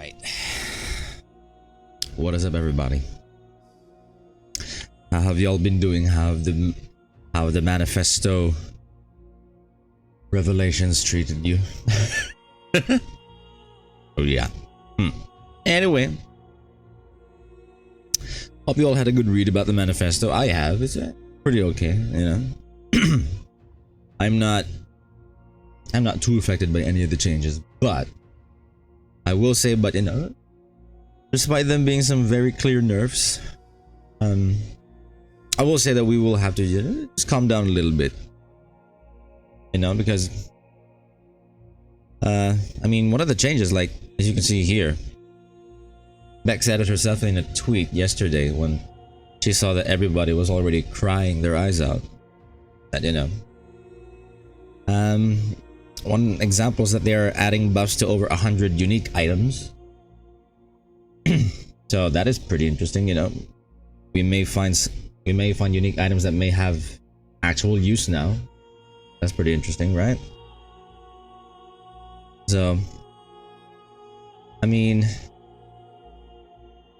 right. What is up, everybody? How have y'all been doing? How have the Manifesto revelations treated you? Oh yeah. Anyway, hope you all had a good read about the Manifesto. I have. It's pretty okay, you know. I'm not too affected by any of the changes, but I will say, but you know, despite them being some very clear nerfs, I will say that we will have to just calm down a little bit, you know, because I mean, one of the changes, like as you can see here, Beck said it herself in a tweet yesterday when she saw that everybody was already crying their eyes out. That, you know, one example is that they are adding buffs to over 100 unique items. So that is pretty interesting, you know. We may find unique items that may have actual use now. That's pretty interesting, right? So I mean,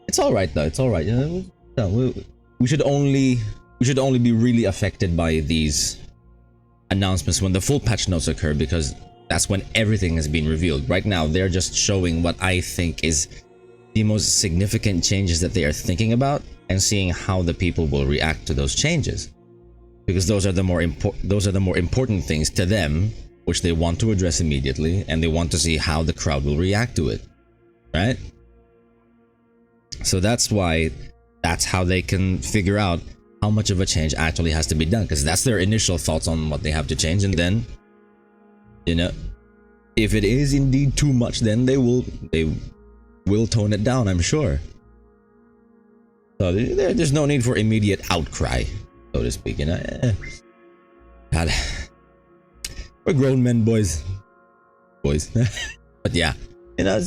it's all right though. It's all right. You know, we should only be really affected by these announcements when the full patch notes occur, because that's when everything has been revealed. Right now, they're just showing what I think is the most significant changes that they are thinking about, and seeing how the people will react to those changes, because those are the more important things to them, which they want to address immediately, and they want to see how the crowd will react to it, right? So that's how they can figure out how much of a change actually has to be done, because that's their initial thoughts on what they have to change. And then, you know, if it is indeed too much, then they will tone it down, I'm sure. So there's no need for immediate outcry, so to speak, you know. God, we're grown men, boys. But yeah, you know,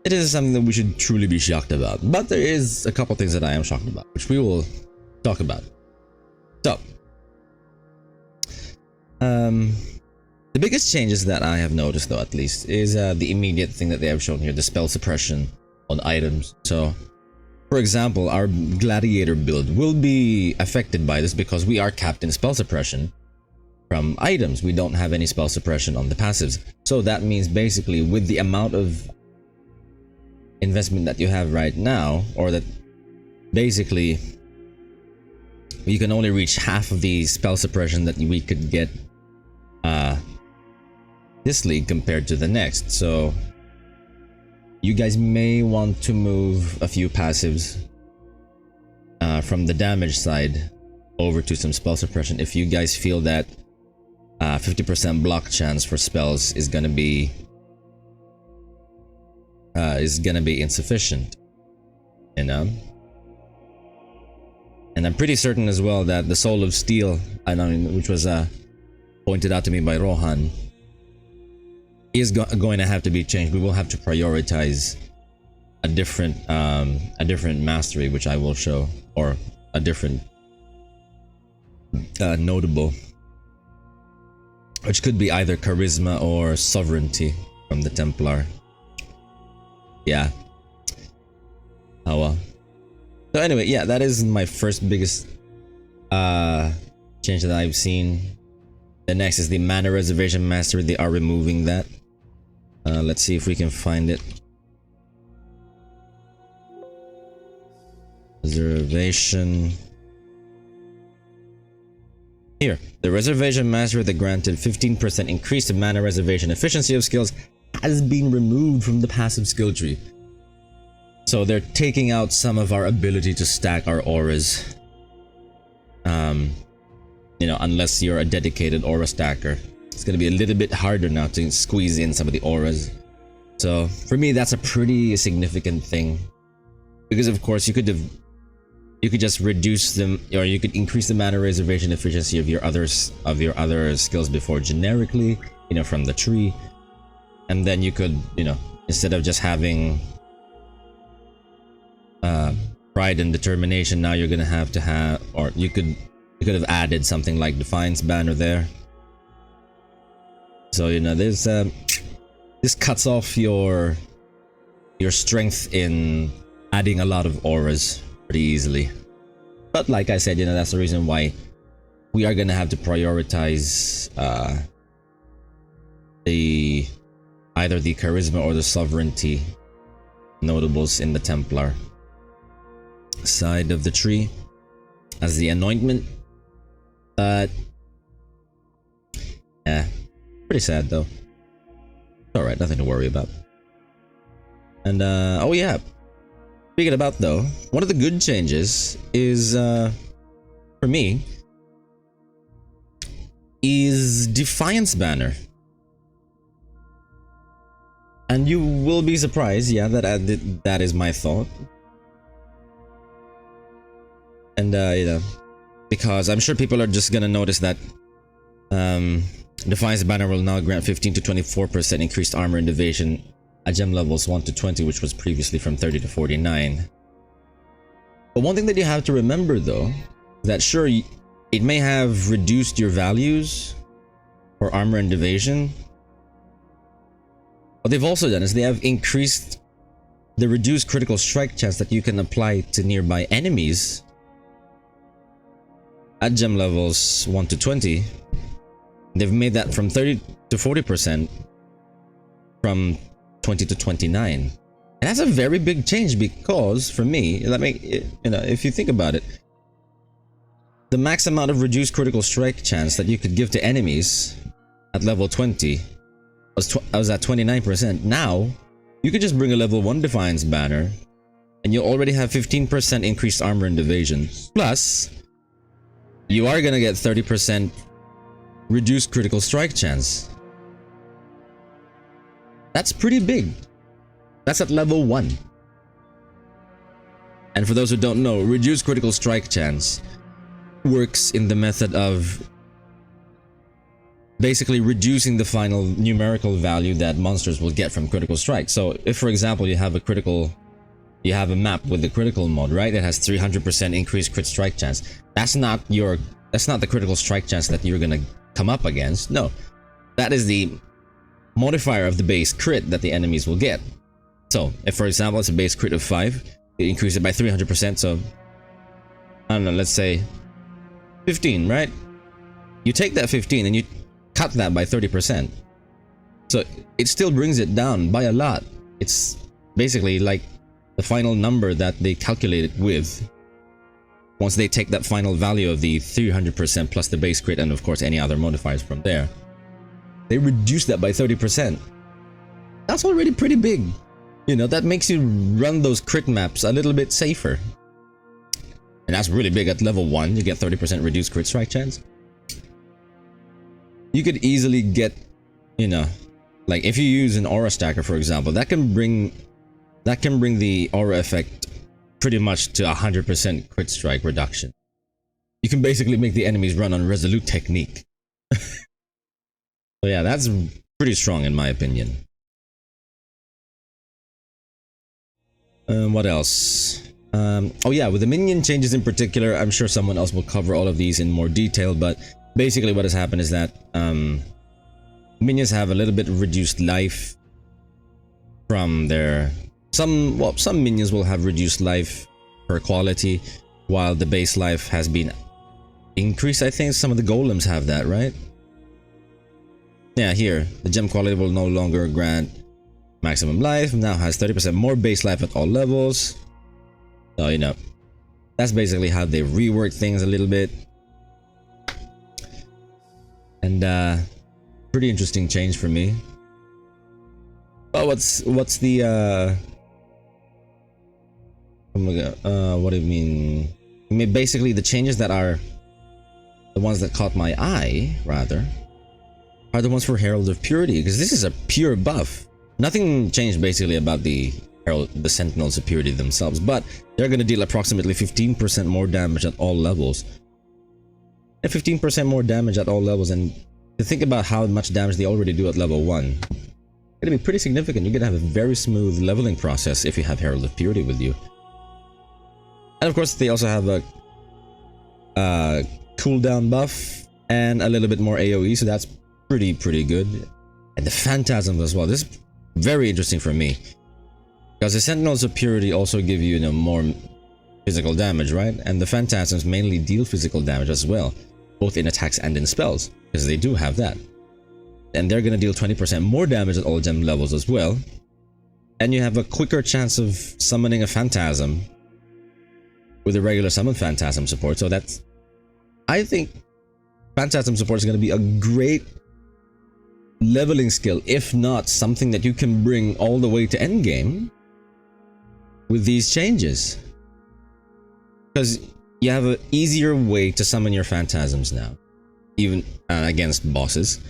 it is something that we should truly be shocked about. But there is a couple things that I am shocked about, which we will talk about. So, the biggest changes that I have noticed, though, at least, is the immediate thing that they have shown here, the spell suppression on items. So, for example, our gladiator build will be affected by this because we are capped in spell suppression from items. We don't have any spell suppression on the passives. So that means basically, with the amount of investment that you have right now, or that basically you can only reach half of the spell suppression that we could get this league compared to the next. So you guys may want to move a few passives from the damage side over to some spell suppression if you guys feel that 50% block chance for spells is gonna be insufficient, you know. And I'm pretty certain as well that the Soul of Steel, which was pointed out to me by Rohan, is going to have to be changed. We will have to prioritize a different mastery, which I will show, or a different notable, which could be either charisma or sovereignty from the Templar. Yeah. Oh well. So anyway, yeah, that is my first biggest change that I've seen. The next is the mana reservation mastery. They are removing that. Let's see if we can find it. Reservation. Here, the reservation mastery that granted 15% increase to mana reservation efficiency of skills has been removed from the passive skill tree. So they're taking out some of our ability to stack our auras. You know, unless you're a dedicated aura stacker, it's gonna be a little bit harder now to squeeze in some of the auras. So for me, that's a pretty significant thing, because of course you could just reduce them, or you could increase the mana reservation efficiency of your other skills before generically, you know, from the tree, and then you could, you know, instead of just having pride and determination, now you're gonna have to have, or you could have added something like Defiance Banner there. So, you know, there's this cuts off your your strength in adding a lot of auras pretty easily. But like I said, you know, that's the reason why we are gonna have to prioritize either the charisma or the sovereignty notables in the Templar side of the tree as the anointment. But yeah, pretty sad though. Alright, nothing to worry about. And oh yeah, speaking about though, one of the good changes is for me is Defiance Banner. And you will be surprised, yeah, that is my thought. And you know, because I'm sure people are just gonna notice that Defiance Banner will now grant 15 to 24% increased armor and evasion at gem levels 1 to 20, which was previously from 30 to 49. But one thing that you have to remember though, is that sure, it may have reduced your values for armor and evasion. What they've also done is they have increased the reduced critical strike chance that you can apply to nearby enemies at gem levels 1 to 20. They've made that from 30 to 40% from 20 to 29. And that's a very big change because for me, you know, if you think about it, the max amount of reduced critical strike chance that you could give to enemies at level 20 was at 29%. Now, you could just bring a level 1 Defiance Banner and you'll already have 15% increased armor and evasion. Plus, you are gonna get 30% reduced critical strike chance. That's pretty big. That's at level 1. And for those who don't know, reduced critical strike chance works in the method of basically reducing the final numerical value that monsters will get from critical strike. So if, for example, you have a map with the critical mode, right? It has 300% increased crit strike chance. That's not the critical strike chance that you're gonna come up against. No, that is the modifier of the base crit that the enemies will get. So if, for example, it's a base crit of 5, you increase it by 300%. So I don't know, let's say 15, right? You take that 15 and you cut that by 30%. So it still brings it down by a lot. It's basically like the final number that they calculate it with. Once they take that final value of the 300% plus the base crit and of course any other modifiers from there, they reduce that by 30%. That's already pretty big. You know, that makes you run those crit maps a little bit safer. And that's really big. At level 1, you get 30% reduced crit strike chance. You could easily get, you know, like if you use an aura stacker, for example, that can bring the aura effect pretty much to 100% crit strike reduction. You can basically make the enemies run on resolute technique. So yeah, that's pretty strong in my opinion. What else? Oh yeah, with the minion changes in particular, I'm sure someone else will cover all of these in more detail, but basically what has happened is that minions have a little bit reduced life from their... Some minions will have reduced life per quality, while the base life has been increased. I think some of the golems have that, right? Yeah, here, the gem quality will no longer grant maximum life, now has 30% more base life at all levels. So, you know, that's basically how they rework things a little bit. And pretty interesting change for me. But what's the oh my god, what do you mean? I mean, basically the changes that are the ones that caught my eye, rather, are the ones for Herald of Purity, because this is a pure buff. Nothing changed basically about the Sentinels of Purity themselves, but they're going to deal approximately 15% more damage at all levels. And 15% more damage at all levels, and to think about how much damage they already do at level 1, it's going to be pretty significant. You're going to have a very smooth leveling process if you have Herald of Purity with you. And of course, they also have a cooldown buff and a little bit more AoE, so that's pretty good. And the Phantasms as well. This is very interesting for me. Because the Sentinels of Purity also give you, more physical damage, right? And the Phantasms mainly deal physical damage as well, both in attacks and in spells, because they do have that. And they're gonna deal 20% more damage at all gem levels as well. And you have a quicker chance of summoning a Phantasm with a regular summon Phantasm support. So that's, I think Phantasm support is gonna be a great leveling skill, if not something that you can bring all the way to endgame with these changes. Because you have an easier way to summon your Phantasms now, even against bosses.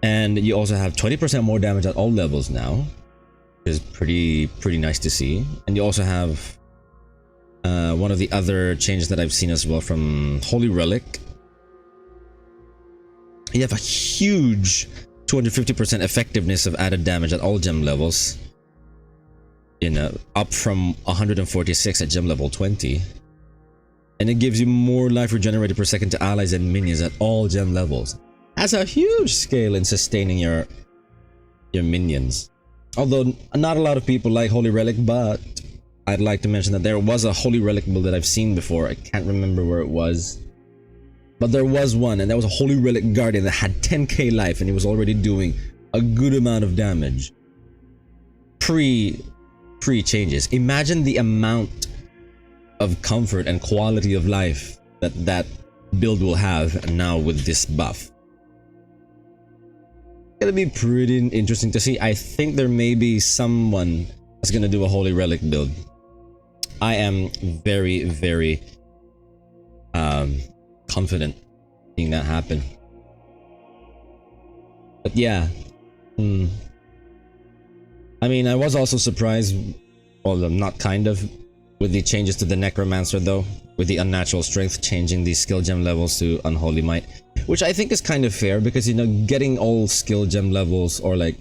And you also have 20% more damage at all levels now, which is pretty nice to see. And you also have one of the other changes that I've seen as well from Holy Relic. You have a huge 250% effectiveness of added damage at all gem levels, up from 146 at gem level 20. And it gives you more life regenerated per second to allies and minions at all gem levels. Has a huge scale in sustaining your minions. Although not a lot of people like Holy Relic, but I'd like to mention that there was a Holy Relic build that I've seen before. I can't remember where it was, but there was one, and that was a Holy Relic Guardian that had 10k life, and he was already doing a good amount of damage pre-changes. Imagine the amount of comfort and quality of life that build will have now with this buff. It's gonna be pretty interesting to see. I think there may be someone that's gonna do a Holy Relic build. I am very, very confident seeing that happen. But yeah, I mean, I was also surprised, well, not kind of, with the changes to the Necromancer though, with the Unnatural Strength changing the skill gem levels to Unholy Might, which I think is kind of fair, because getting all skill gem levels, or like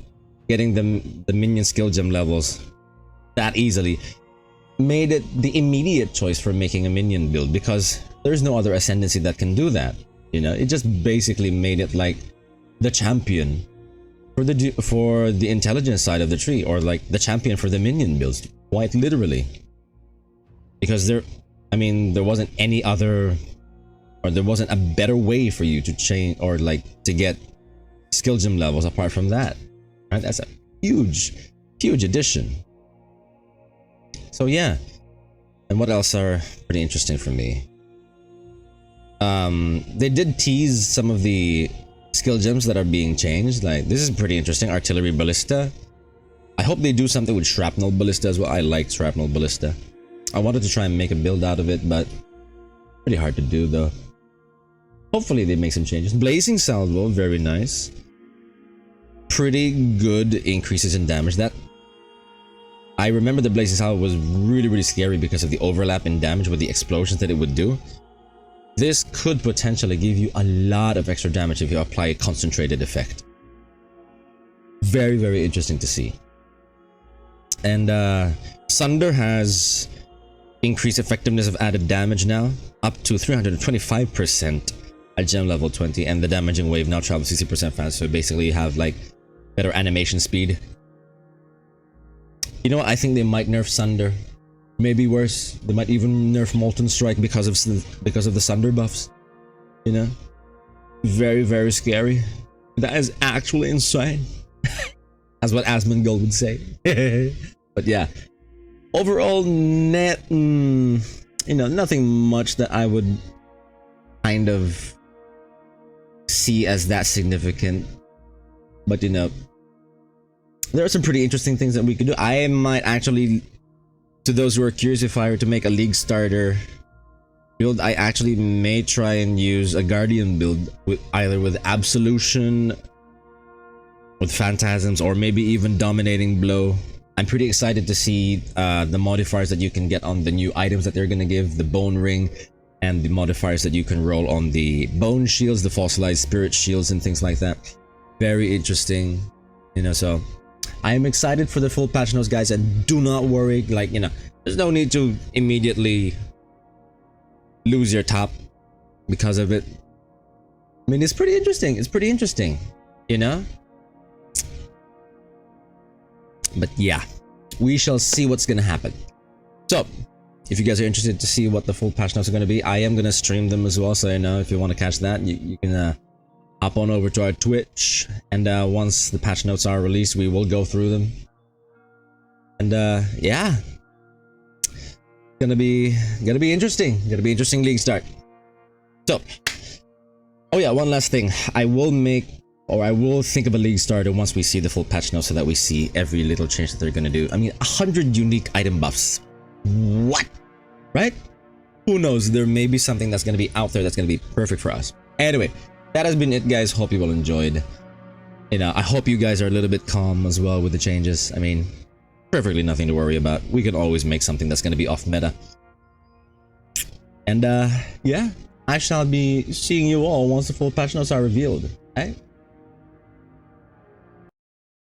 getting the minion skill gem levels that easily, made it the immediate choice for making a minion build, because there's no other ascendancy that can do that. It just basically made it like the champion for the intelligence side of the tree, or like the champion for the minion builds, quite literally. Because there wasn't any other, or there wasn't a better way for you to change, or like to get skill gem levels apart from that. Right? That's a huge addition. So yeah. And what else are pretty interesting for me? They did tease some of the skill gems that are being changed. Like, this is pretty interesting. Artillery Ballista. I hope they do something with Shrapnel Ballista as well. I like Shrapnel Ballista. I wanted to try and make a build out of it, but pretty hard to do though. Hopefully they make some changes. Blazing Salvo, very nice. Pretty good increases in damage. That, I remember the Blazing Salvo was really scary because of the overlap in damage with the explosions that it would do. This could potentially give you a lot of extra damage if you apply a concentrated effect. Very interesting to see. And Sunder has increased effectiveness of added damage now, up to 325% at gem level 20, and the damaging wave now travels 60% faster. So basically you have like better animation speed. You know what? I think they might nerf Sunder. Maybe worse, they might even nerf Molten Strike because of the Sunder buffs. Very scary. That is actually insane. That's what Asmongold would say. But yeah, overall net, nothing much that I would kind of see as that significant. But there are some pretty interesting things that we could do. I might actually, to those who are curious, if I were to make a League starter build, I actually may try and use a Guardian build either with Absolution, with Phantasms, or maybe even Dominating Blow. I'm pretty excited to see the modifiers that you can get on the new items that they're going to give, the Bone Ring, and the modifiers that you can roll on the Bone Shields, the Fossilized Spirit Shields, and things like that. Very interesting, so I'm excited for the full patch notes, guys, and do not worry, there's no need to immediately lose your top because of it. I mean, it's pretty interesting. But yeah, we shall see what's gonna happen. So if you guys are interested to see what the full patch notes are going to be, I am going to stream them as well. So you know, if you want to catch that, you can hop on over to our Twitch, and once the patch notes are released, we will go through them. And yeah, gonna be interesting. Gonna be interesting league start. So, oh yeah, one last thing. I will think of a league starter once we see the full patch notes, so that we see every little change that they're gonna do. I mean, 100 unique item buffs. What? Right? Who knows? There may be something that's going to be out there that's going to be perfect for us. Anyway, that has been it, guys. Hope you all enjoyed. You know, I hope you guys are a little bit calm as well with the changes. I mean, perfectly nothing to worry about. We can always make something that's going to be off meta. And yeah, I shall be seeing you all once the full patch notes are revealed. Right?